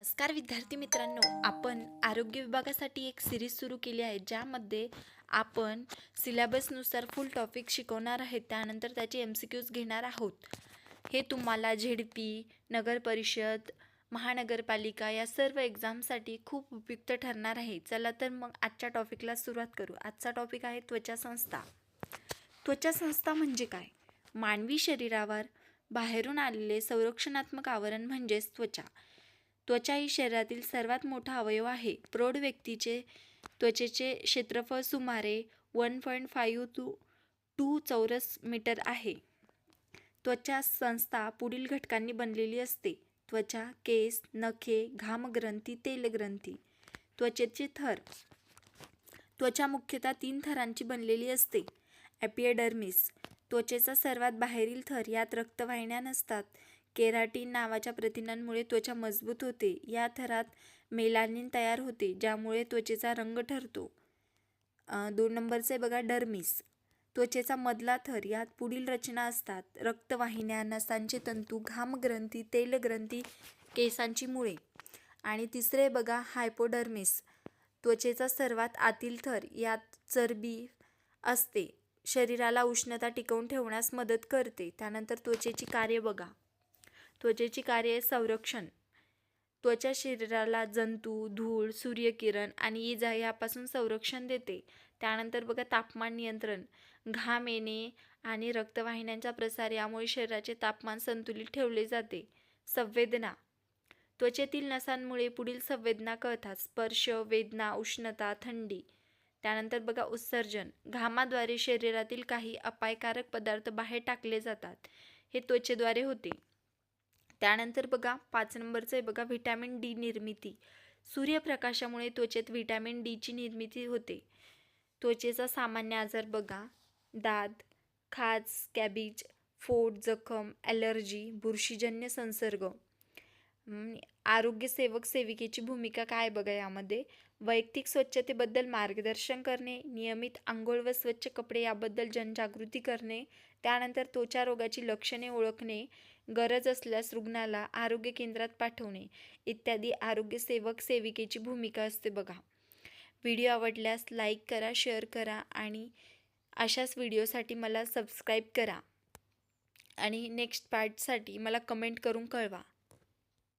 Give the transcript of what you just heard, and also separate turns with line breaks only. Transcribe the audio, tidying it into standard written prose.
नमस्कार विद्यार्थी मित्रांनो, आपण आरोग्य विभागासाठी एक सिरीज सुरू केली आहे ज्यामध्ये आपण सिलेबसनुसार फुल टॉपिक शिकवणार आहेत. त्यानंतर त्याचे MCQs घेणार आहोत. हे तुम्हाला झेडपी, नगर परिषद, महानगरपालिका या सर्व एक्झामसाठी खूप उपयुक्त ठरणार आहे. चला तर मग आजच्या टॉपिकला सुरुवात करू. आजचा टॉपिक आहे त्वचा संस्था. त्वचा संस्था म्हणजे काय? मानवी शरीरावर बाहेरून आलेले संरक्षणात्मक आवरण म्हणजेच त्वचा. त्वचा ही शरीरातील सर्वात मोठा अवयव आहे. प्रौढ व्यक्तीचे त्वचेचे क्षेत्रफळ सुमारे 1.5 to 2 चौरस मीटर आहे. त्वचा संस्था पुढील घटकांनी बनलेली असते: त्वचा, केस, नखे, घामग्रंथी, तेलग्रंथी. त्वचेचे थर. त्वचा मुख्यतः 3 थरांची बनलेली असते. एपिडर्मिस, त्वचेचा सर्वात बाहेरील थर, यात रक्तवाहिन्या नसतात. केराटिन नावाच्या प्रथिनांमुळे त्वचा मजबूत होते. या थरात मेलानिन तयार होते, ज्यामुळे त्वचेचा रंग ठरतो. 2 नंबरचे बघा डर्मिस, त्वचेचा मधला थर, यात पुढील रचना असतात: रक्तवाहिन्या, नसांचे तंतू, घामग्रंथी, तेलग्रंथी, केसांची मुळे. आणि तिसरे बघा हायपोडर्मिस, त्वचेचा सर्वात आतील थर, यात चरबी असते, शरीराला उष्णता टिकवून ठेवण्यास मदत करते. त्यानंतर त्वचेची कार्य बघा. त्वचेची कार्य: संरक्षण. त्वचा शरीराला जंतू, धूळ, सूर्यकिरण आणि इजा यापासून संरक्षण देते. त्यानंतर बघा तापमान नियंत्रण. घाम येणे आणि रक्तवाहिन्यांचा प्रसार यामुळे शरीराचे तापमान संतुलित ठेवले जाते. संवेदना. त्वचेतील नसांमुळे पुढील संवेदना कळतात: स्पर्श, वेदना, उष्णता, थंडी. त्यानंतर बघा उत्सर्जन. घामाद्वारे शरीरातील काही अपायकारक पदार्थ बाहेर टाकले जातात. हे त्वचेद्वारे होते. त्यानंतर बघा 5 नंबरचं आहे बघा व्हिटॅमिन डी निर्मिती. सूर्यप्रकाशामुळे त्वचेत व्हिटॅमिन डीची निर्मिती होते. त्वचेचा सामान्य आजार बघा: दाद, खाज, स्कॅबिज, फोड, जखम, ॲलर्जी, बुरशीजन्य संसर्ग. आरोग्यसेवक सेविकेची भूमिका काय बघा यामध्ये: वैयक्तिक स्वच्छतेबद्दल मार्गदर्शन करणे, नियमित आंघोळ व स्वच्छ कपडे याबद्दल जनजागृती करणे. त्यानंतर त्वचा रोगाची लक्षणे ओळखणे, गरज असल्यास रुग्णाला आरोग्य केंद्रात पाठवणे इत्यादी आरोग्यसेवक सेविकेची भूमिका असते बघा. व्हिडिओ आवडल्यास लाईक करा, शेअर करा आणि अशाच व्हिडिओसाठी मला सबस्क्राईब करा आणि नेक्स्ट पार्टसाठी मला कमेंट करून कळवा.